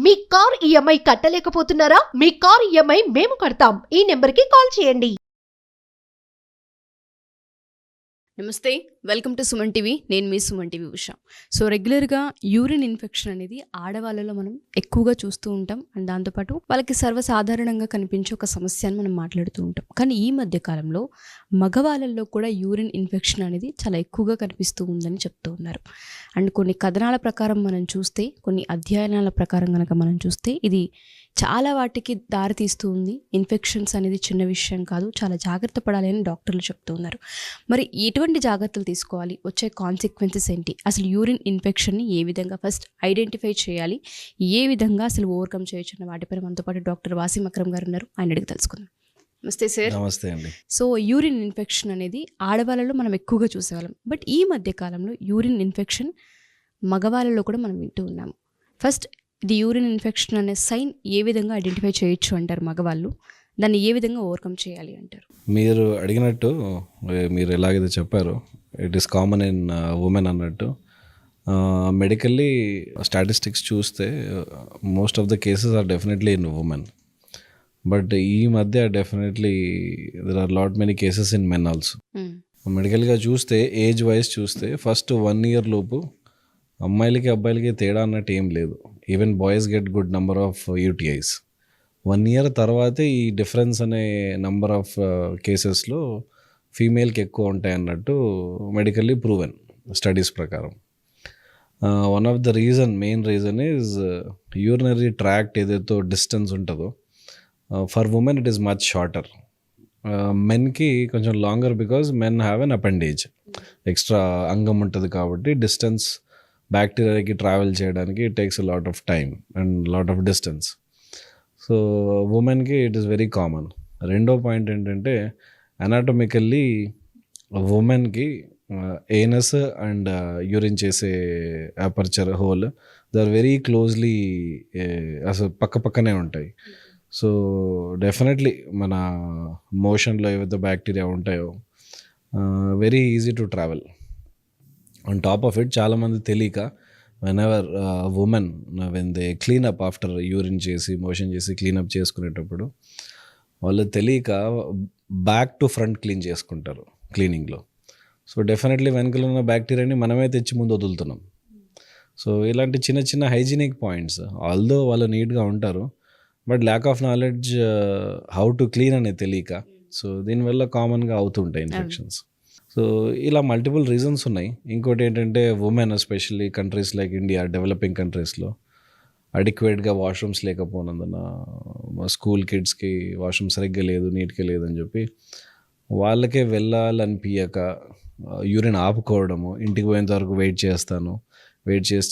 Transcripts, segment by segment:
మీ car EMI కట్టలేకపోతున్నారా? మీ car EMI మేము కడతాం. ఈ నెంబర్కి కాల్ చేయండి. నమస్తే, వెల్కమ్ టు సుమన్ టీవీ. నేను మీ సుమన్ టీవీ ఉష. సో రెగ్యులర్గా యూరిన్ ఇన్ఫెక్షన్ అనేది ఆడవాళ్ళలో మనం ఎక్కువగా చూస్తూ ఉంటాం. అండ్ దాంతోపాటు వాళ్ళకి సర్వసాధారణంగా కనిపించే ఒక సమస్య అని మనం మాట్లాడుతూ ఉంటాం. కానీ ఈ మధ్య కాలంలో మగవాళ్ళల్లో కూడా యూరిన్ ఇన్ఫెక్షన్ అనేది చాలా ఎక్కువగా కనిపిస్తూ ఉందని చెప్తూ ఉన్నారు. అండ్ కొన్ని కథనాల ప్రకారం మనం చూస్తే, కొన్ని అధ్యయనాల ప్రకారం కనుక మనం చూస్తే ఇది చాలా వాటికి దారితీస్తూ ఉంది. ఇన్ఫెక్షన్స్ అనేది చిన్న విషయం కాదు, చాలా జాగ్రత్త పడాలి అని డాక్టర్లు చెప్తూ ఉన్నారు. మరి ఎటువంటి జాగ్రత్తలు తీసుకోవాలి, వచ్చే కాన్సిక్వెన్సెస్ ఏంటి, అసలు యూరిన్ ఇన్ఫెక్షన్ని ఏ విధంగా ఫస్ట్ ఐడెంటిఫై చేయాలి, ఏ విధంగా అసలు ఓవర్కమ్ చేయొచ్చు అన్న వాటిపై మనతో పాటు డాక్టర్ వాసిం అక్రమ్ గారు ఉన్నారు. ఆయన అడిగి తెలుసుకుందాం. నమస్తే సార్. నమస్తే అండి. సో యూరిన్ ఇన్ఫెక్షన్ అనేది ఆడవాళ్ళలో మనం ఎక్కువగా చూసేవాళ్ళం. బట్ ఈ మధ్య కాలంలో యూరిన్ ఇన్ఫెక్షన్ మగవాళ్ళలో కూడా మనం వింటూ ఉన్నాము. ఫస్ట్ ఇది యూరిన్ ఇన్ఫెక్షన్ అనే సైన్ ఏ విధంగా ఐడెంటిఫై చేయొచ్చు అంటారు మగవాళ్ళు? దాన్ని ఏ విధంగా ఓవర్కమ్ చేయాలి అంటారు? మీరు అడిగినట్టు, మీరు ఎలాగైతే చెప్పారో it is common in women అన్నట్టు. మెడికల్లీ స్టాటిస్టిక్స్ చూస్తే most of the cases are definitely in women. But ఈ మధ్య definitely there are lot many cases in men also. మెడికల్గా చూస్తే, ఏజ్ వైజ్ చూస్తే ఫస్ట్ 1 year లోపు అమ్మాయిలకి అబ్బాయిలకి తేడా అన్నట్టు ఏం లేదు. Even boys get good number of UTIs. 1 year తర్వాతే ఈ డిఫరెన్స్ అనే నెంబర్ ఆఫ్ కేసెస్లో ఫీమేల్కి ఎక్కువ ఉంటాయి అన్నట్టు మెడికల్లీ ప్రూవెన్ స్టడీస్ ప్రకారం. One of the main reason is urinary tract ఏదైతే డిస్టెన్స్ ఉంటుందో, for women it is much shorter. మెన్కి కొంచెం longer because men have an appendage, extra అంగం ఉంటుంది కాబట్టి డిస్టెన్స్ బ్యాక్టీరియాకి ట్రావెల్ చేయడానికి it takes a lot of time and lot of distance. So ఉమెన్కి ఇట్ ఈస్ వెరీ కామన్. రెండో పాయింట్ ఏంటంటే, అనాటమికల్లీ ఉమెన్కి ఏనస్ అండ్ యూరిన్ చేసే aperture hole they are very closely, అసలు పక్కనే ఉంటాయి. సో డెఫినెట్లీ మన మోషన్లో ఏవైతే బ్యాక్టీరియా ఉంటాయో very easy to travel. On top of it చాలామంది తెలియక whenever women when they cleanup after urine చేసి మోషన్ చేసి క్లీనప్ చేసుకునేటప్పుడు వాళ్ళు తెలియక బ్యాక్ టు ఫ్రంట్ క్లీన్ చేసుకుంటారు క్లీనింగ్లో. సో డెఫినెట్లీ వెనకలో ఉన్న బ్యాక్టీరియాని మనమే తెచ్చి ముందు వదులుతున్నాం. సో ఇలాంటి చిన్న చిన్న హైజీనిక్ పాయింట్స్, ఆల్దో వాళ్ళు నీట్గా ఉంటారు, but lack of knowledge how to clean అనేది తెలియక, సో దీనివల్ల కామన్గా అవుతుంటాయి ఇన్ఫెక్షన్స్. సో ఇలా మల్టిపుల్ రీజన్స్ ఉన్నాయి. ఇంకోటి ఏంటంటే, women especially countries like India, developing కంట్రీస్లో అడిక్వేట్గా వాష్రూమ్స్ లేకపోయినందున, స్కూల్ కిడ్స్కి వాష్రూమ్ సరిగ్గా లేదు, నీట్గా లేదని చెప్పి వాళ్ళకే వెళ్ళాలనిపించక యూరిన్ ఆపుకోవడము, ఇంటికి పోయేంత వరకు వెయిట్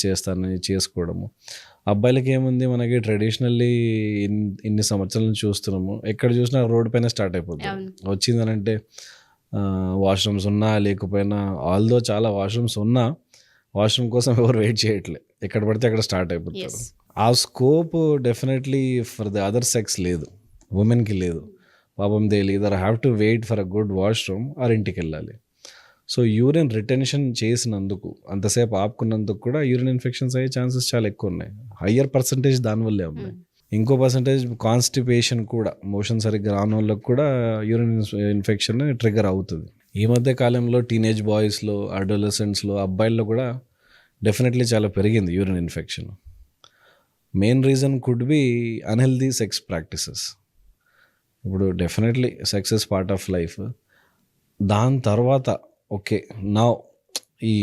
చేస్తానని చేసుకోవడము. అబ్బాయిలకి ఏముంది, మనకి ట్రెడిషనల్లీ ఇన్ని సంవత్సరాల నుంచి చూస్తున్నాము, ఎక్కడ చూసినా రోడ్డు పైన స్టార్ట్ అయిపోతుంది. వచ్చిందనంటే వాష్రూమ్స్ ఉన్నా లేకపోయినా, ఆల్దో చాలా వాష్రూమ్స్ ఉన్నా వాష్రూమ్ కోసం ఎవరు వెయిట్ చేయట్లే, ఎక్కడ పడితే అక్కడ స్టార్ట్ అయిపోతారు. ఆ scope definitely for the other sex లేదు, ఉమెన్కి లేదు. పాపం they either have to wait for a good washroom or ఇంటికి వెళ్ళాలి. సో యూరిన్ రిటెన్షన్ చేసినందుకు, అంతసేపు ఆపుకున్నందుకు కూడా యూరిన్ ఇన్ఫెక్షన్స్ అయ్యే ఛాన్సెస్ చాలా ఎక్కువ ఉన్నాయి. హయ్యర్ పర్సంటేజ్ దానివల్లే ఉన్నాయి. ఇంకో పర్సంటేజ్ కాన్స్టిపేషన్ కూడా, మోషన్ సరిగ్గా రాని వాళ్ళకి కూడా యూరిన్ ఇన్ఫెక్షన్ ట్రిగర్ అవుతుంది. ఈ మధ్య కాలంలో టీనేజ్ బాయ్స్లో, అడోలసెంట్స్లో, అబ్బాయిల్లో కూడా డెఫినెట్లీ చాలా పెరిగింది urine infection. Main reason could be unhealthy sex practices. ఇప్పుడు definitely sex is part of life. దాని తర్వాత ఓకే, నౌ ఈ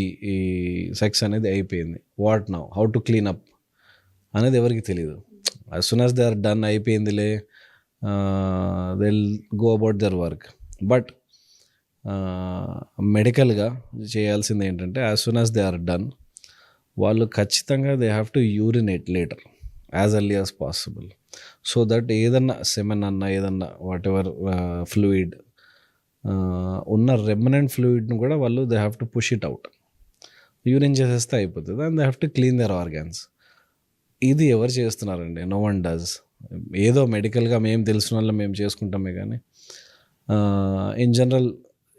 సెక్స్ అనేది అయిపోయింది, what now, how to clean up అనేది ఎవరికి తెలియదు. as soon as they are done, అయిపోయిందిలే, they'll go about their work. But మెడికల్గా చేయాల్సింది ఏంటంటే, as soon as they are done, వాళ్ళు ఖచ్చితంగా they have to urinate later as early as possible, so that ఏదన్నా సెమెన్ అన్న ఏదన్నా వాట్ ఎవర్ ఫ్లూయిడ్ ఉన్న రెమినెంట్ ఫ్లూయిడ్ను కూడా వాళ్ళు they have to push it out. Urine చేసేస్తే అయిపోతుంది, and they have to clean their organs. ఇది ఎవరు చేస్తున్నారండి? No one does. ఏదో మెడికల్గా మేము తెలిసిన వాళ్ళం మేము చేసుకుంటామే, కానీ ఇన్ జనరల్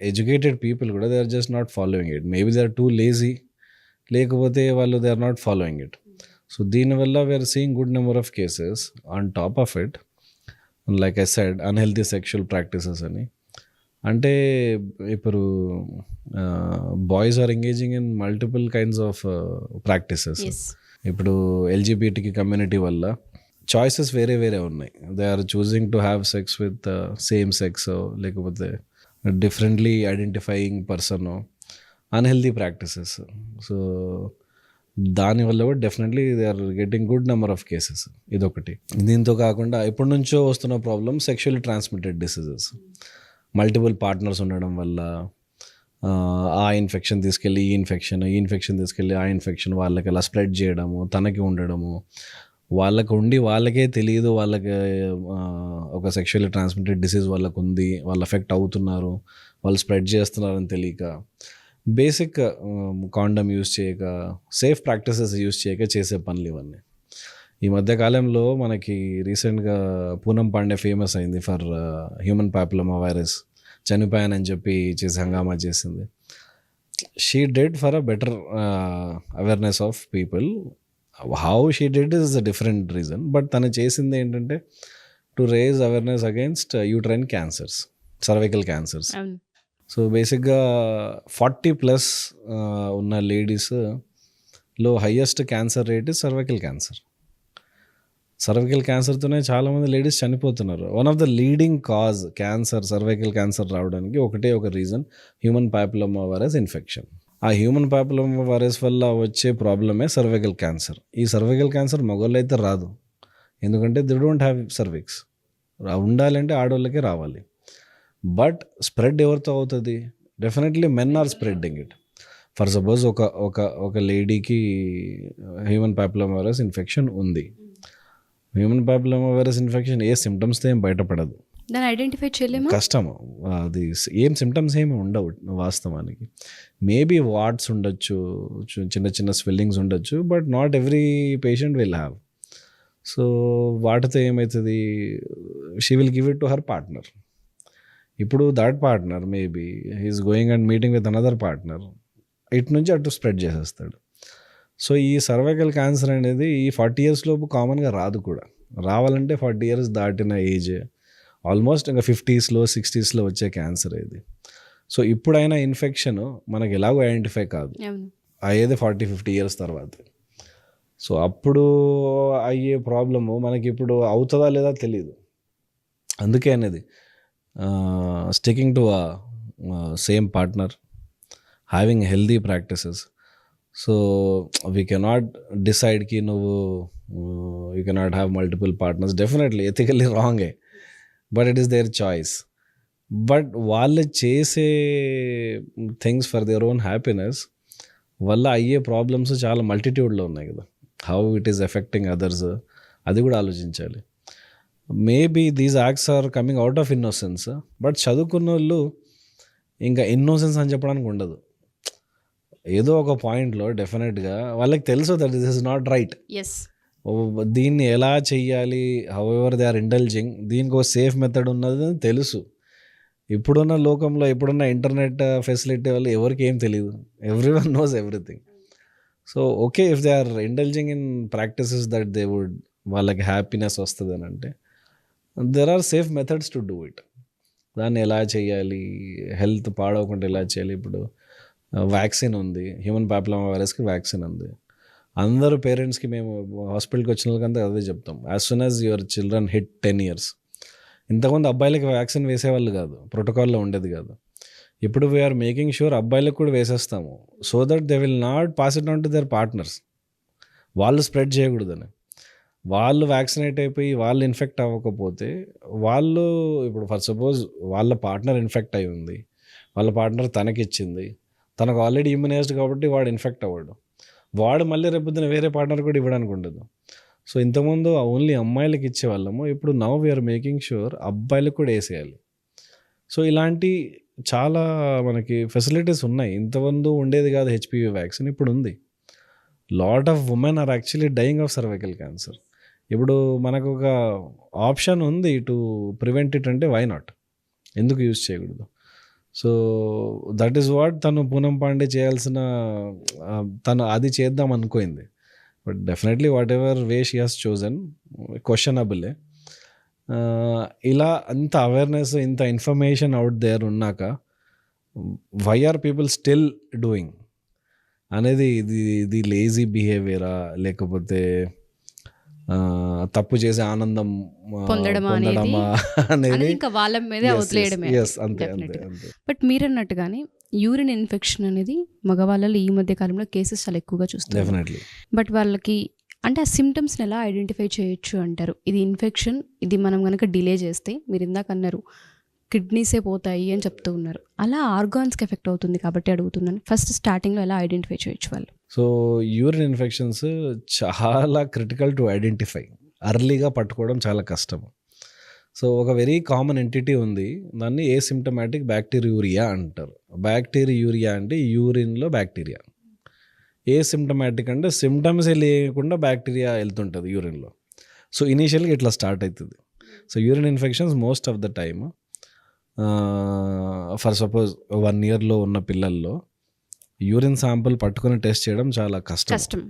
ఎడ్యుకేటెడ్ పీపుల్ కూడా they are just not following it. Maybe they are too lazy, లేకపోతే వాళ్ళు they are not following it. So దీనివల్ల we are seeing good number of cases. On top of it, like I said, unhealthy sexual practices అని. అంటే ఇప్పుడు boys are engaging in multiple kinds of practices. Yes. ఇప్పుడు ఎల్జిబిటికి community వల్ల choices వేరే వేరే ఉన్నాయి. They are choosing to have sex with same sex, లేకపోతే differently identifying person, unhealthy practices. So దానివల్ల కూడా definitely they are getting good number of cases. ఇదొకటి. దీంతో కాకుండా ఎప్పటి నుంచో వస్తున్న problem sexually transmitted diseases. Multiple partners ఉండడం వల్ల ఆ ఇన్ఫెక్షన్ తీసుకెళ్ళి ఈ ఇన్ఫెక్షన్ తీసుకెళ్ళి ఆ ఇన్ఫెక్షన్ వాళ్ళకి అలా స్ప్రెడ్ చేయడము, తనకి ఉండడము, వాళ్ళకు ఉండి వాళ్ళకే తెలియదు వాళ్ళకి ఒక సెక్షువల్లీ ట్రాన్స్మిటెడ్ డిసీజ్ వాళ్ళకు ఉంది, వాళ్ళు ఎఫెక్ట్ అవుతున్నారు, వాళ్ళు స్ప్రెడ్ చేస్తున్నారని తెలియక, బేసిక్ కాండమ్ యూజ్ చేయక, సేఫ్ ప్రాక్టీసెస్ యూజ్ చేయక చేసే పనులు ఇవన్నీ. ఈ మధ్యకాలంలో మనకి రీసెంట్గా పూనం పాండే ఫేమస్ అయింది ఫర్ హ్యూమన్ పాపులోమా వైరస్. చనిపోయానని చెప్పి చేసి హంగామా చేసింది. She dead for a better awareness of people. How she dead is a different reason, but తను చేసింది ఏంటంటే to raise awareness against uterine cancers, cervical cancers. అవును. సో బేసిక్గా 40+ ఉన్న లేడీస్లో highest cancer rate is cervical cancer. Cervical క్యాన్సర్తోనే చాలామంది ladies చనిపోతున్నారు. One of the leading cause cancer, cervical cancer రావడానికి ఒకటే ఒక reason, human papilloma virus infection. ఆ హ్యూమన్ పాపులోమా వైరస్ వల్ల వచ్చే ప్రాబ్లమే సర్వైకల్ క్యాన్సర్. ఈ సర్వైకల్ క్యాన్సర్ మగవాళ్ళు అయితే రాదు, ఎందుకంటే దే డోంట్ హ్యావ్ సర్విక్స్. ఉండాలంటే ఆడవాళ్ళకే రావాలి. బట్ స్ప్రెడ్ ఎవరితో అవుతుంది? Definitely men are spreading it. For suppose ఒక లేడీకి హ్యూమన్ పాపులోమా వైరస్ ఇన్ఫెక్షన్ ఉంది. హ్యూమన్ పాపులోమా వైరస్ ఇన్ఫెక్షన్ ఏ సిమ్టమ్స్తో ఏం బయటపడదు, దాన్ని ఐడెంటిఫై చేయలేము, కష్టము. అది ఏం సిమ్టమ్స్ ఏమి ఉండవు వాస్తవానికి. మేబీ వాట్స్ ఉండొచ్చు, చిన్న చిన్న స్వెల్లింగ్స్ ఉండొచ్చు, but not every patient will have. So వాటితో ఏమవుతుంది, she will give it to her partner. ఇప్పుడు that partner maybe he is going and meeting with another partner, ఇటు నుంచి అటు స్ప్రెడ్ చేసేస్తాడు. సో ఈ సర్వైకల్ క్యాన్సర్ అనేది ఈ 40 years లోపు కామన్గా రాదు కూడా. రావాలంటే 40 years దాటిన ఏజ్, ఆల్మోస్ట్ ఇంకా 50s, 60s వచ్చే క్యాన్సర్ ఇది. సో ఇప్పుడైనా ఇన్ఫెక్షన్ మనకి ఎలాగో ఐడెంటిఫై కాదు, అయ్యేది 40-50 years తర్వాత. సో అప్పుడు అయ్యే ప్రాబ్లము మనకి ఇప్పుడు అవుతుందా లేదా తెలియదు. అందుకే అనేది sticking to same partner, having healthy practices. So we cannot decide కి నువ్వు you cannot have multiple partners. Definitely ethically రాంగే, but it is their choice. But వాళ్ళు చేసే things for their own happiness వల్ల అయ్యే ప్రాబ్లమ్స్ చాలా మల్టిట్యూడ్లో ఉన్నాయి కదా. How it is affecting others, అది కూడా ఆలోచించాలి. Maybe these acts are coming out of innocence, but చదువుకున్న వాళ్ళు ఇంకా ఇన్నోసెన్స్ అని చెప్పడానికి ఉండదు. ఏదో ఒక పాయింట్లో డెఫినెట్గా వాళ్ళకి తెలుసు that this is not right, దీన్ని ఎలా చెయ్యాలి, however they are indulging, దీనికి ఒక సేఫ్ మెథడ్ ఉన్నది తెలుసు. ఇప్పుడున్న లోకంలో, ఇప్పుడున్న ఇంటర్నెట్ ఫెసిలిటీ వల్ల ఎవరికి ఏం తెలియదు, everyone knows everything. So okay, if they are indulging in practices that they would, వాళ్ళకి హ్యాపీనెస్ వస్తుంది అని అంటే there are safe methods to do it. దాన్ని ఎలా చేయాలి, హెల్త్ పాడవకుండా ఎలా చేయాలి. ఇప్పుడు వ్యాక్సిన్ ఉంది, హ్యూమన్ పాపులోమా వైరస్కి వ్యాక్సిన్ ఉంది. అందరూ పేరెంట్స్కి, మేము హాస్పిటల్కి వచ్చిన వాళ్ళకంతా అదే చెప్తాం, as soon as your children hit 10 years. ఇంతకుముందు అబ్బాయిలకి వ్యాక్సిన్ వేసేవాళ్ళు కాదు, ప్రోటోకాల్లో ఉండేది కాదు. ఇప్పుడు వీఆర్ మేకింగ్ షూర్ అబ్బాయిలకు కూడా వేసేస్తాము, so that they will not pass it on to their partners. వాళ్ళు స్ప్రెడ్ చేయకూడదని. వాళ్ళు వ్యాక్సినేట్ అయిపోయి వాళ్ళు ఇన్ఫెక్ట్ అవ్వకపోతే వాళ్ళు, ఇప్పుడు ఫర్ సపోజ్ వాళ్ళ పార్ట్నర్ ఇన్ఫెక్ట్ అయి ఉంది, వాళ్ళ పార్ట్నర్ తనకిచ్చింది, తనకు ఆల్రెడీ ఇమ్యునైజ్డ్ కాబట్టి వాడు ఇన్ఫెక్ట్ అవ్వడు, వాడు మళ్ళీ రేపొద్దున వేరే పార్ట్నర్ కూడా ఇవ్వడానికి ఉండదు. సో ఇంతకుముందు ఓన్లీ అమ్మాయిలకి ఇచ్చేవాళ్ళము, ఇప్పుడు నౌ వీఆర్ మేకింగ్ షూర్ అబ్బాయిలకు కూడా వేసేయాలి. సో ఇలాంటి చాలా మనకి ఫెసిలిటీస్ ఉన్నాయి. ఇంతకుముందు ఉండేది కాదు హెచ్పివి వ్యాక్సిన్, ఇప్పుడు ఉంది. Lot of women are actually dying of cervical cancer. ఇప్పుడు మనకు ఒక ఆప్షన్ ఉంది టు ప్రివెంట్ ఇట్, అంటే వై నాట్, ఎందుకు యూజ్ చేయకూడదు? సో దట్ ఈస్ వాట్ తను పూనం పాండే చేయాల్సిన, తను అది చేద్దాం అనుకోయింది. But definitely whatever way she has chosen క్వశ్చనబులే. ఇలా అంత అవేర్నెస్, ఇంత ఇన్ఫర్మేషన్ అవుట్ దేర్ ఉన్నాక why are people still doing అనేది ఇది లేజీ బిహేవియరా, లేకపోతే తప్పు చేసే ఆనందం పొందడమా అనేది ఇంకా వాళ్ళ మీదే వదిలేయడమే. అంతే. బట్ మీరన్నట్టుగానే యూరిన్ ఇన్ఫెక్షన్ అనేది మగవాళ్ళలో ఈ మధ్య కాలంలో కేసెస్ చాలా ఎక్కువగా చూస్తారు. డెఫినెట్లీ. బట్ వాళ్ళకి అంటే ఆ సిమ్టమ్స్ని ఎలా ఐడెంటిఫై చేయొచ్చు అంటారు? ఇది ఇన్ఫెక్షన్, ఇది మనం కనుక డిలే చేస్తే, మీరు ఇందాక అన్నారు కిడ్నీసే పోతాయి అని చెప్తూ ఉన్నారు, అలా ఆర్గాన్స్కి ఎఫెక్ట్ అవుతుంది కాబట్టి అడుగుతున్నాను. ఫస్ట్ స్టార్టింగ్లో ఎలా ఐడెంటిఫై చేయొచ్చు వాళ్ళు? సో యూరిన్ ఇన్ఫెక్షన్స్ చాలా క్రిటికల్ టు ఐడెంటిఫై. అర్లీగా పట్టుకోవడం చాలా కష్టం. సో ఒక వెరీ కామన్ ఎంటిటీ ఉంది, దాన్ని ఏసిమ్టమాటిక్ బ్యాక్టీరియూరియా అంటారు. బ్యాక్టీరియూరియా అంటే యూరిన్లో బ్యాక్టీరియా. ఏసిమ్టమాటిక్ అంటే సిమ్టమ్స్ లేకుండా బ్యాక్టీరియా వెళ్తుంటుంది యూరిన్లో. సో ఇనీషియల్గా ఇట్లా స్టార్ట్ అవుతుంది. So urine infections most of the time for suppose 1 yearలో ఉన్న పిల్లల్లో యూరిన్ శాంపుల్ పట్టుకొని టెస్ట్ చేయడం చాలా కష్టం.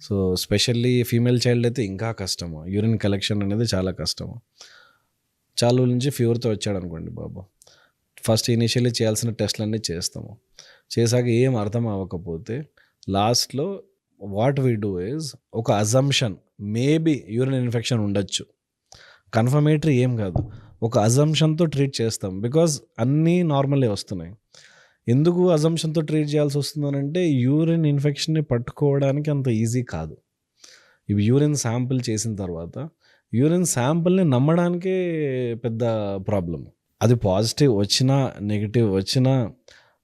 సో స్పెషల్లీ ఫీమేల్ చైల్డ్ అయితే ఇంకా కష్టము. యూరిన్ కలెక్షన్ అనేది చాలా కష్టము. చాలా నుంచి ఫీవర్తో వచ్చాడు అనుకోండి బాబు, ఫస్ట్ ఇనిషియల్లీ చేయాల్సిన టెస్ట్లన్నీ చేస్తాము. చేశాక ఏం అర్థం అవ్వకపోతే లాస్ట్లో వాట్ వీ డూ ఇస్ ఒక అజంప్షన్, మేబీ యూరిన్ ఇన్ఫెక్షన్ ఉండొచ్చు, కన్ఫర్మేటరీ ఏం కాదు, ఒక అజంప్షన్తో ట్రీట్ చేస్తాం. బికాజ్ అన్నీ నార్మలే వస్తున్నాయి. ఎందుకు అజంప్షన్తో ట్రీట్ చేయాల్సి వస్తుందనంటే యూరిన్ ఇన్ఫెక్షన్ని పట్టుకోవడానికి అంత ఈజీ కాదు. ఇవి యూరిన్ శాంపుల్ చేసిన తర్వాత యూరిన్ శాంపుల్ని నమ్మడానికే పెద్ద ప్రాబ్లం. అది పాజిటివ్ వచ్చినా నెగిటివ్ వచ్చినా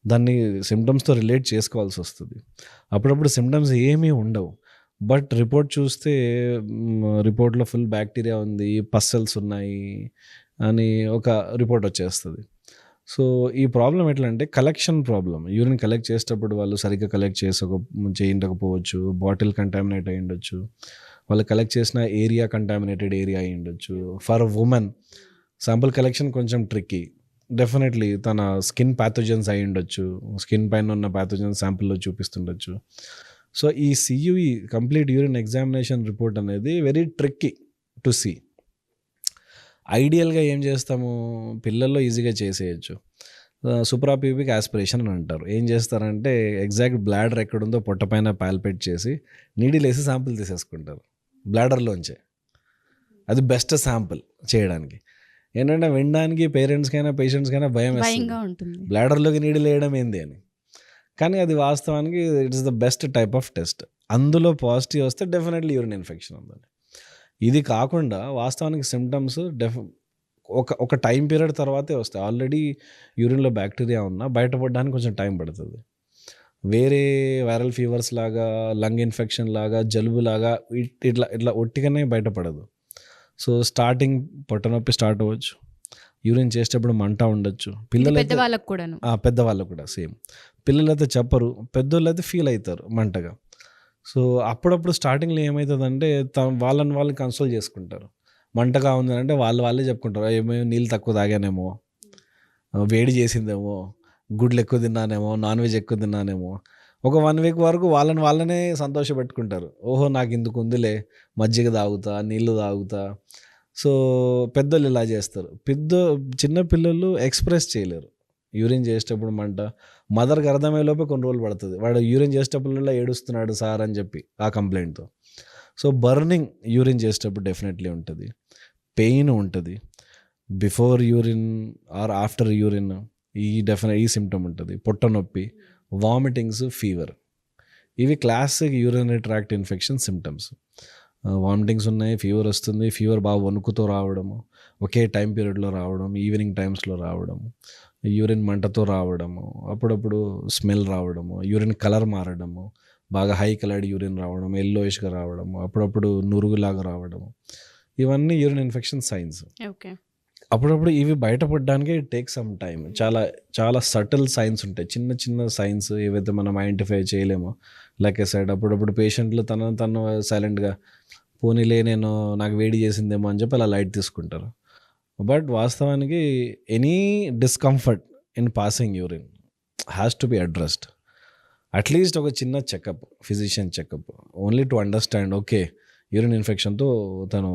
దాన్ని సిమ్టమ్స్తో రిలేట్ చేసుకోవాల్సి వస్తుంది. అప్పుడప్పుడు సిమ్టమ్స్ ఏమీ ఉండవు, బట్ రిపోర్ట్ చూస్తే రిపోర్ట్లో ఫుల్ బ్యాక్టీరియా ఉంది, పస్సెల్స్ ఉన్నాయి అని ఒక రిపోర్ట్ వచ్చేస్తుంది. సో ఈ ప్రాబ్లం ఎట్లా అంటే కలెక్షన్ ప్రాబ్లం. యూరిన్ కలెక్ట్ చేసేటప్పుడు వాళ్ళు సరిగ్గా కలెక్ట్ చేయకపోవచ్చు, బాటిల్ కంటామినేట్ అయి ఉండొచ్చు, వాళ్ళు కలెక్ట్ చేసిన ఏరియా కంటామినేటెడ్ ఏరియా అయి ఉండొచ్చు. ఫర్ ఉమెన్ శాంపుల్ కలెక్షన్ కొంచెం ట్రిక్కీ. డెఫినెట్లీ తన స్కిన్ ప్యాథోజన్స్ అయి ఉండొచ్చు, స్కిన్ పైన ఉన్న ప్యాథోజన్స్ శాంపుల్లో చూపిస్తుండొచ్చు. సో ఈ CUE complete urine examination report అనేది వెరీ ట్రిక్కీ టు సీ. ఐడియల్గా ఏం చేస్తాము, పిల్లల్లో ఈజీగా చేసేయచ్చు. సూప్రాప్యూబిక్ ఆస్పిరేషన్ అని అంటారు. ఏం చేస్తారంటే ఎగ్జాక్ట్ బ్లాడర్ ఎక్కడుందో పొట్టపైన పాల్పేట్ చేసి నీడిల్ వేసి శాంపుల్ తీసేసుకుంటారు బ్లాడర్లోంచే. అది బెస్ట్ శాంపుల్ చేయడానికి. ఏంటంటే వినడానికి పేరెంట్స్కైనా పేషెంట్స్కైనా భయం వేస్తుంది, బ్లాడర్లోకి నీడిల్ వేయడం ఏంది అని. కానీ అది వాస్తవానికి it's the best type of test. అందులో పాజిటివ్ వస్తే డెఫినెట్లీ యూరిన్ ఇన్ఫెక్షన్ ఉందని. ఇది కాకుండా వాస్తవానికి సిమ్టమ్స్ ఒక టైం పీరియడ్ తర్వాతే వస్తాయి. ఆల్రెడీ యూరిన్లో బ్యాక్టీరియా ఉన్నా బయటపడడానికి కొంచెం టైం పడుతుంది. వేరే వైరల్ ఫీవర్స్ లాగా, లంగ్ ఇన్ఫెక్షన్ లాగా, జలుబు లాగా ఇట్లా ఒట్టిగానే బయటపడదు. సో స్టార్టింగ్ పొట్టనొప్పి స్టార్ట్ అవ్వచ్చు, యూరిన్ చేసేటప్పుడు మంట ఉండొచ్చు. పెద్దవాళ్ళకు కూడా సేమ్. పిల్లలైతే చెప్పరు, పెద్దోళ్ళు అయితే ఫీల్ అవుతారు మంటగా. సో అప్పుడప్పుడు స్టార్టింగ్లో ఏమవుతుందంటే వాళ్ళని వాళ్ళు కన్సోల్ చేసుకుంటారు. మంటగా ఉంది అంటే వాళ్ళే చెప్పుకుంటారు, ఏమో నీళ్ళు తక్కువ తాగానేమో, వేడి చేసిందేమో, గుడ్లు ఎక్కువ తిన్నానేమో, నాన్ వెజ్ ఎక్కువ తిన్నానేమో. ఒక 1 week వరకు వాళ్ళనే సంతోషపెట్టుకుంటారు. ఓహో నాకు ఇందుకు ఉందిలే, మజ్జిగ తాగుతా, నీళ్ళు తాగుతా. సో పెద్దోళ్ళు ఇలా చేస్తారు. చిన్న పిల్లలు ఎక్స్ప్రెస్ చేయలేరు యూరిన్ చేసేటప్పుడు మంట. మదర్కి అర్థమయ్యేలోపే కొన్ని రోజులు పడుతుంది. వాడు యూరిన్ చేసేటప్పుడు ఏడుస్తున్నాడు సార్ అని చెప్పి ఆ కంప్లైంట్తో. సో బర్నింగ్ యూరిన్ చేసేటప్పుడు డెఫినెట్లీ ఉంటుంది, పెయిన్ ఉంటుంది. Before urine or after urine ఈ సిమ్టమ్ ఉంటుంది. పొట్ట నొప్పి, వామిటింగ్స్, ఫీవర్. ఇవి classic urinary tract infection symptoms. Vomitings ఉన్నాయి, ఫీవర్ వస్తుంది, ఫీవర్ బాగా వణుకుతో రావడము, ఒకే టైం పీరియడ్లో రావడం, ఈవినింగ్ టైమ్స్లో రావడము, యూరిన్ మంటతో రావడము, అప్పుడప్పుడు స్మెల్ రావడము, యూరిన్ కలర్ మారడము, బాగా హై కలర్డ్ యూరిన్ రావడం, ఎల్లోయిష్గా రావడము, అప్పుడప్పుడు నురుగులాగా రావడము, ఇవన్నీ యూరిన్ ఇన్ఫెక్షన్ సైన్స్. అప్పుడప్పుడు ఇవి బయటపడడానికి టేక్ సమ్ టైం. చాలా సటిల్ సైన్స్ ఉంటాయి, చిన్న సైన్స్ ఏవైతే మనం ఐడెంటిఫై చేయలేమో. లైక్ ఐ సైడ్ అప్పుడప్పుడు పేషెంట్లు తను సైలెంట్గా పోనీలే నాకు వేడి చేసిందేమో అని చెప్పి అలా లైట్ తీసుకుంటారు. బట్ వాస్తవానికి any discomfort in passing urine has to be addressed. At least ఒక చిన్న checkup, physician checkup, only to understand okay urine ఇన్ఫెక్షన్తో తను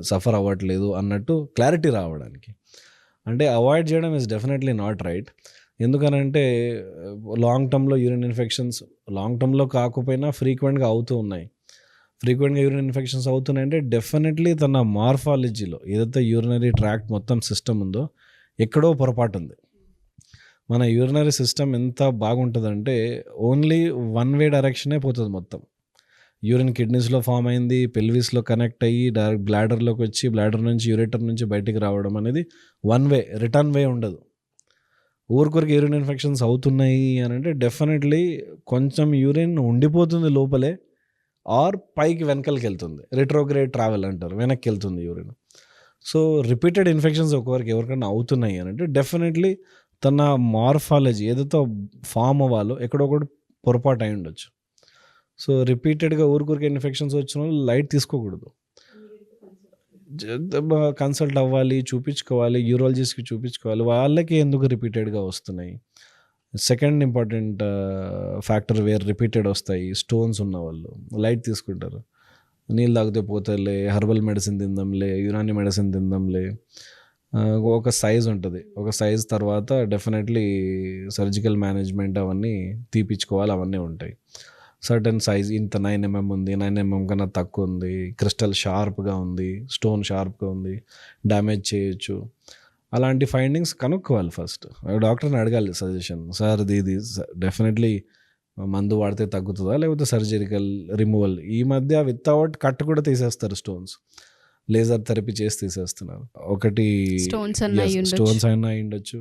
సఫర్ అవ్వట్లేదు అన్నట్టు క్లారిటీ రావడానికి. అంటే అవాయిడ్ చేయడం ఇస్ డెఫినెట్లీ నాట్ రైట్. ఎందుకనంటే లాంగ్ టర్మ్లో యూరిన్ ఇన్ఫెక్షన్స్, లాంగ్ టర్మ్లో కాకపోయినా ఫ్రీక్వెంట్గా అవుతూ ఉన్నాయి. ఫ్రీక్వెంట్గా యూరిన్ ఇన్ఫెక్షన్స్ అవుతున్నాయంటే డెఫినెట్లీ తన మార్ఫాలజీలో ఏదైతే యూరినరీ ట్రాక్ట్ మొత్తం సిస్టమ్ ఉందో ఎక్కడో పొరపాటు ఉంది. మన యూరినరీ సిస్టమ్ ఎంత బాగుంటుందంటే ఓన్లీ వన్ వే డైరెక్షనే పోతుంది మొత్తం. యూరిన్ కిడ్నీస్లో ఫామ్ అయింది, పెల్విస్లో కనెక్ట్ అయ్యి డైరెక్ట్ బ్లాడర్లోకి వచ్చి బ్లాడర్ నుంచి యూరేటర్ నుంచి బయటికి రావడం అనేది వన్ వే, రిటర్న్ వే ఉండదు. ఊరికొరికి యూరిన్ ఇన్ఫెక్షన్స్ అవుతున్నాయి అని అంటే డెఫినెట్లీ కొంచెం యూరిన్ ఉండిపోతుంది లోపలే, ఆర్ పైకి వెనకలికి వెళ్తుంది, రిట్రోగ్రేడ్ ట్రావెల్ అంటారు, వెనక్కి వెళ్తుంది యూరిన్. సో రిపీటెడ్ ఇన్ఫెక్షన్స్ ఎవరికైనా అవుతున్నాయి అని అంటే డెఫినెట్లీ తన మార్ఫాలజీ ఏదైతే ఫామ్ అవ్వాలో ఎక్కడొకటి పొరపాటు అయి ఉండొచ్చు. సో రిపీటెడ్గా ఊరికొరికి ఇన్ఫెక్షన్స్ వచ్చిన వాళ్ళు లైట్ తీసుకోకూడదు, కన్సల్ట్ అవ్వాలి, చూపించుకోవాలి, యూరాలజిస్ట్కి చూపించుకోవాలి, వాళ్ళకి ఎందుకు రిపీటెడ్గా వస్తున్నాయి. Second important factor where repeated వస్తాయి, స్టోన్స్ ఉన్న వాళ్ళు లైట్ తీసుకుంటారు, నీళ్ళు తాగితే పోతాయిలే, హెర్బల్ మెడిసిన్ తిందాంలే, యునాని మెడిసిన్ తిందాంలే. ఒక సైజ్ ఉంటుంది, ఒక సైజ్ తర్వాత డెఫినెట్లీ సర్జికల్ మేనేజ్మెంట్ అవన్నీ తీపించుకోవాలి, అవన్నీ ఉంటాయి. సర్టన్ సైజ్ ఇంత 9mm ఉంది, 9mm కన్నా తక్కువ ఉంది, క్రిస్టల్ షార్ప్గా ఉంది, స్టోన్ షార్ప్గా ఉంది, డ్యామేజ్ చేయొచ్చు. అలాంటి ఫైండింగ్స్ కనుక్కోవాలి ఫస్ట్. డాక్టర్ని అడగాలి సజెషన్, సార్ ఇది డెఫినెట్లీ మందు వాడితే తగ్గుతుందా లేకపోతే సర్జరికల్ రిమూవల్. ఈ మధ్య వితౌట్ కట్ కూడా తీసేస్తారు స్టోన్స్, లేజర్ థెరపీ చేసి తీసేస్తున్నారు. ఒకటి స్టోన్స్ అయినా అయి ఉండొచ్చు.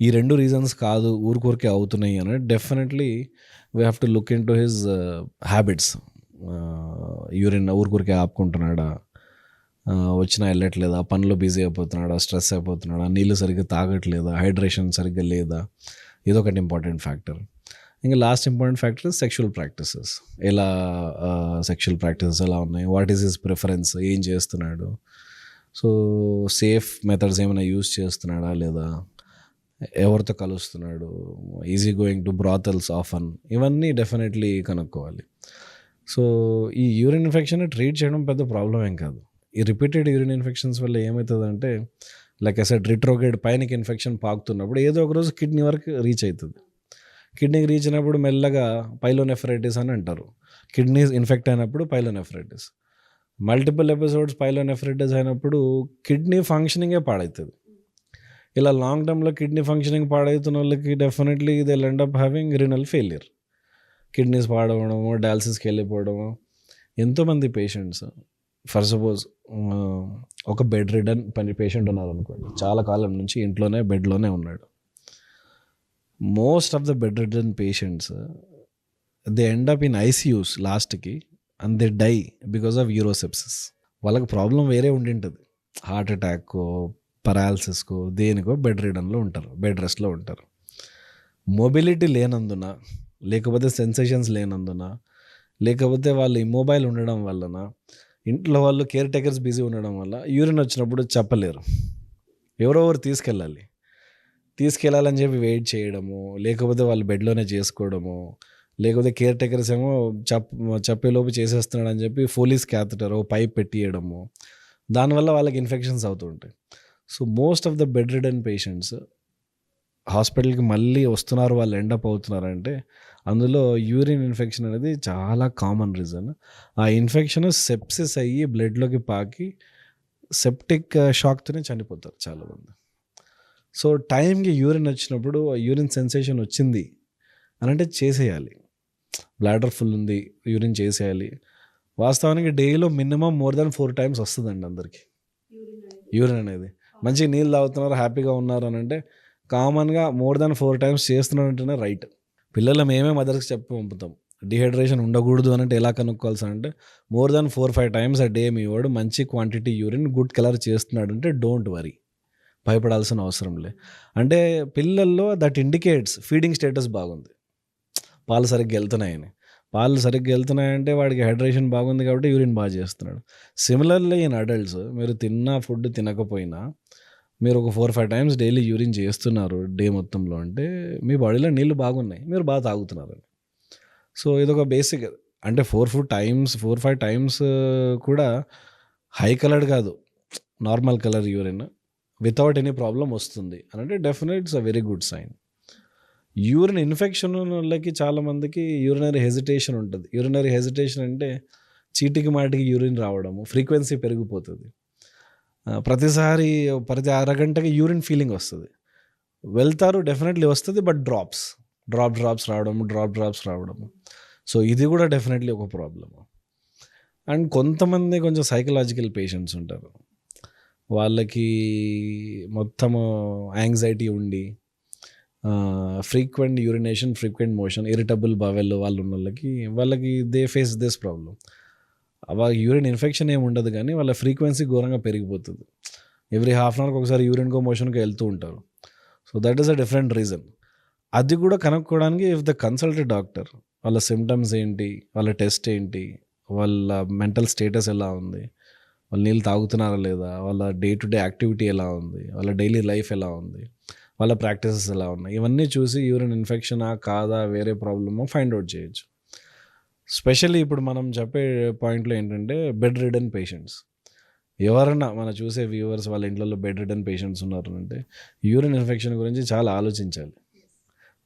ఈ రెండు రీజన్స్ కాదు ఊరికొరికే అవుతున్నాయి అని definitely we have to look in to his habits. Urine ఊరికొరికే ఆపుకుంటున్నాడా, వచ్చినా వెళ్ళట్లేదా, పనిలో బిజీ అయిపోతున్నాడా, స్ట్రెస్ అయిపోతున్నాడా, నీళ్ళు సరిగ్గా తాగట్లేదా, హైడ్రేషన్ సరిగ్గా లేదా, ఇదొకటి ఇంపార్టెంట్ ఫ్యాక్టర్. ఇంకా last important factor sexual practices. ఎలా సెక్షువల్ ప్రాక్టీసెస్ ఎలా ఉన్నాయి, వాట్ ఈస్ హిస్ ప్రిఫరెన్స్, ఏం చేస్తున్నాడు, సో సేఫ్ మెథడ్స్ ఏమైనా యూజ్ చేస్తున్నాడా లేదా, ఎవరితో కలుస్తున్నాడు, ఈజీ గోయింగ్ టు బ్రాతల్స్ ఆఫన్, ఇవన్నీ డెఫినెట్లీ కనుక్కోవాలి. సో ఈ యూరిన్ ఇన్ఫెక్షన్ ట్రీట్ చేయడం పెద్ద ప్రాబ్లం ఏం కాదు. ఈ రిపీటెడ్ యూరిన్ ఇన్ఫెక్షన్స్ వల్ల ఏమవుతుందంటే లైక్ అసెడ్ రిట్రోగ్రేడ్ పైనకి ఇన్ఫెక్షన్ పాకుతున్నప్పుడు ఏదో ఒక రోజు కిడ్నీ వరకు రీచ్ అవుతుంది. కిడ్నీకి రీచ్ అయినప్పుడు మెల్లగా పైలోనెఫ్రైటిస్ అని అంటారు. కిడ్నీ ఇన్ఫెక్ట్ అయినప్పుడు పైలోనెఫ్రైటిస్, మల్టిపుల్ ఎపిసోడ్స్ పైలోనెఫ్రైటిస్ అయినప్పుడు కిడ్నీ ఫంక్షనింగే పాడవుతుంది. ఇలా లాంగ్ టర్మ్లో కిడ్నీ ఫంక్షనింగ్ పాడవుతున్న వాళ్ళకి definitely they will end up having renal failure, kidneys పాడవడము, డయాలసిస్కి వెళ్ళిపోవడము. ఎంతోమంది పేషెంట్స్ ఫర్ సపోజ్ ఒక బెడ్ రిడన్ పేషెంట్ ఉన్నారు అనుకోండి, చాలా కాలం నుంచి ఇంట్లోనే బెడ్లోనే ఉన్నాడు. Most of the bedridden patients they end up in ICUs లాస్ట్కి and they die because of urosepsis. వాళ్ళకి ప్రాబ్లం వేరే ఉండింటుంది, హార్ట్ అటాక్కో పరాలసిస్కో దేనికో బెడ్ రిడన్లో ఉంటారు, బెడ్ రెస్ట్లో ఉంటారు. మొబిలిటీ లేనందున, లేకపోతే సెన్సేషన్స్ లేనందున, లేకపోతే వాళ్ళు ఇమ్మొబైల్ ఉండడం వలన, ఇంట్లో వాళ్ళు కేర్ టేకర్స్ బిజీ ఉండడం వల్ల యూరిన్ వచ్చినప్పుడు చెప్పలేరు, ఎవరెవరు తీసుకెళ్ళాలని చెప్పి వెయిట్ చేయడము, లేకపోతే వాళ్ళు బెడ్లోనే చేసుకోవడము, లేకపోతే కేర్ టేకర్స్ ఏమో చెప్పేలోపు చేసేస్తున్నాడు అని చెప్పి ఫోలీస్ క్యాథెటర్ పైప్ పెట్టియడము, దానివల్ల వాళ్ళకి ఇన్ఫెక్షన్స్ అవుతూ ఉంటాయి. So most of the bedridden patients హాస్పిటల్కి మళ్ళీ వస్తున్నారు, వాళ్ళు ఎండప్ అవుతున్నారంటే అందులో యూరిన్ ఇన్ఫెక్షన్ అనేది చాలా కామన్ రీజన్. ఆ ఇన్ఫెక్షన్ సెప్సిస్ అయ్యి బ్లడ్లోకి పాకి సెప్టిక్ షాక్తోనే చనిపోతారు చాలామంది. సో టైంకి యూరిన్ వచ్చినప్పుడు యూరిన్ సెన్సేషన్ వచ్చింది అని అంటే చేసేయాలి, బ్లాడర్ ఫుల్ ఉంది యూరిన్ చేసేయాలి. వాస్తవానికి డేలో మినిమం మోర్ దాన్ 4 times వస్తుందండి అందరికీ యూరిన్ అనేది. మంచిగా నీళ్ళు తాగుతున్నారు, హ్యాపీగా ఉన్నారు అని అంటే కామన్గా మోర్ దాన్ 4 times చేస్తున్నారంటేనే రైట్. పిల్లలు మేమే మదర్కి చెప్పి పంపుతాం, డిహైడ్రేషన్ ఉండకూడదు అని అంటే ఎలా కనుక్కోవాల్సి అంటే more than 4-5 times a day మీ వాడు మంచి క్వాంటిటీ యూరిన్ గుడ్ కలర్ చేస్తున్నాడు అంటే డోంట్ వరీ, భయపడాల్సిన అవసరం లే. అంటే పిల్లల్లో దట్ ఇండికేట్స్ ఫీడింగ్ స్టేటస్ బాగుంది, పాలు సరిగ్గా వెళ్తున్నాయంటే వాడికి హైడ్రేషన్ బాగుంది కాబట్టి యూరిన్ బాగా చేస్తున్నాడు. సిమిలర్లీ ఇన్ అడల్ట్స్ మీరు తిన్న ఫుడ్ తినకపోయినా మీరు ఒక 4-5 టైమ్స్ డైలీ యూరిన్ చేస్తున్నారు డే మొత్తంలో అంటే మీ బాడీలో నీళ్ళు బాగున్నాయి, మీరు బాగా తాగుతున్నారని. సో ఇదొక బేసిక్. అంటే 4-5 టైమ్స్ కూడా హై కలర్డ్ కాదు, normal colour urine without any problem వస్తుంది అని అంటే definite it's a very good sign. Urine infection వాళ్ళకి చాలామందికి యూరినరీ హెజిటేషన్ ఉంటుంది. యూరినరీ హెజిటేషన్ అంటే చీటికి మాటికి యూరిన్ రావడము, ఫ్రీక్వెన్సీ పెరిగిపోతుంది. ప్రతి అరగంటకి యూరిన్ ఫీలింగ్ వస్తుంది. వెళ్తారు, డెఫినెట్లీ వస్తుంది, బట్ డ్రాప్స్ రావడము. సో ఇది కూడా డెఫినెట్లీ ఒక ప్రాబ్లము. అండ్ కొంతమంది కొంచెం సైకలాజికల్ పేషెంట్స్ ఉంటారు, వాళ్ళకి మొత్తము యాంగ్జైటీ ఉండి frequent urination, frequent motion, irritable bowel వాళ్ళు ఉన్న వాళ్ళకి దే ఫేస్ దిస్ ప్రాబ్లం. వాళ్ళ యూరిన్ ఇన్ఫెక్షన్ ఏమి ఉండదు కానీ వాళ్ళ ఫ్రీక్వెన్సీ ఘోరంగా పెరిగిపోతుంది. ఎవ్రీ హాఫ్ అన్ అవర్కి ఒకసారి యూరిన్కో మోషన్కో వెళ్తూ ఉంటారు. So that is a different reason. అది కూడా కనుక్కోవడానికి ఇఫ్ ద కన్సల్టెడ్ డాక్టర్ వాళ్ళ సిమ్టమ్స్ ఏంటి, వాళ్ళ టెస్ట్ ఏంటి, వాళ్ళ మెంటల్ స్టేటస్ ఎలా ఉంది, వాళ్ళు నీళ్ళు తాగుతున్నారా లేదా, వాళ్ళ డే టు డే యాక్టివిటీ ఎలా ఉంది, వాళ్ళ డైలీ లైఫ్ ఎలా ఉంది, వాళ్ళ ప్రాక్టీసెస్ ఎలా ఉన్నాయి, ఇవన్నీ చూసి యూరిన్ ఇన్ఫెక్షనా కాదా వేరే ప్రాబ్లమో ఫైండ్ అవుట్ చేయొచ్చు. స్పెషల్లీ ఇప్పుడు మనం చెప్పే పాయింట్లో ఏంటంటే బెడ్ రిడన్ పేషెంట్స్. ఎవరన్నా మన చూసే వ్యూవర్స్ వాళ్ళ ఇంట్లో బెడ్ రిడన్ పేషెంట్స్ ఉన్నారు అంటే యూరిన్ ఇన్ఫెక్షన్ గురించి చాలా ఆలోచించాలి.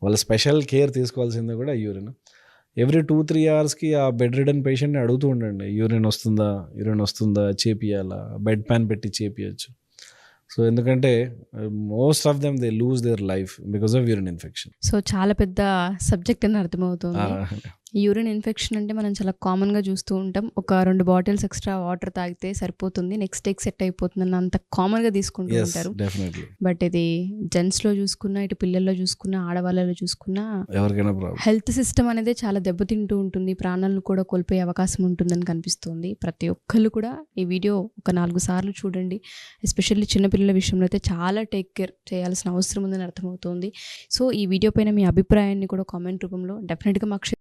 వాళ్ళ స్పెషల్ కేర్ తీసుకోవాల్సింది కూడా యూరిన్. ఎవ్రీ 2-3 అవర్స్కి ఆ బెడ్ రిడన్ పేషెంట్ని అడుగుతూ ఉండండి, యూరిన్ వస్తుందా, చేపియాలా, బెడ్ ప్యాన్ పెట్టి చేపియచ్చు. సో ఎందుకంటే most of them they lose their life because of urine infection. So చాలా పెద్ద సబ్జెక్ట్ అని అర్థమవుతుంది. యూరిన్ ఇన్ఫెక్షన్ అంటే మనం చాలా కామన్గా చూస్తూ ఉంటాం, ఒక 2 బాటిల్స్ ఎక్స్ట్రా వాటర్ తాగితే సరిపోతుంది, నెక్స్ట్ డేకి సెట్ అయిపోతుంది అని అంత కామన్గా తీసుకుంటూ ఉంటారు. బట్ ఇది జెంట్స్లో చూసుకున్నా, ఇటు పిల్లల్లో చూసుకున్నా, ఆడవాళ్ళలో చూసుకున్నా ఎవరికైనా ప్రాబ్లం. హెల్త్ సిస్టమ్ అనేది చాలా దెబ్బతింటూ ఉంటుంది, ప్రాణాలను కూడా కోల్పోయే అవకాశం ఉంటుందని కనిపిస్తుంది. ప్రతి ఒక్కళ్ళు కూడా ఈ వీడియో ఒక 4 సార్లు చూడండి. ఎస్పెషల్లీ చిన్నపిల్లల విషయంలో అయితే చాలా టేక్ కేర్ చేయాల్సిన అవసరం ఉందని అర్థమవుతుంది. సో ఈ వీడియో పైన మీ అభిప్రాయాన్ని కూడా కామెంట్ రూపంలో డెఫినెట్గా మాకు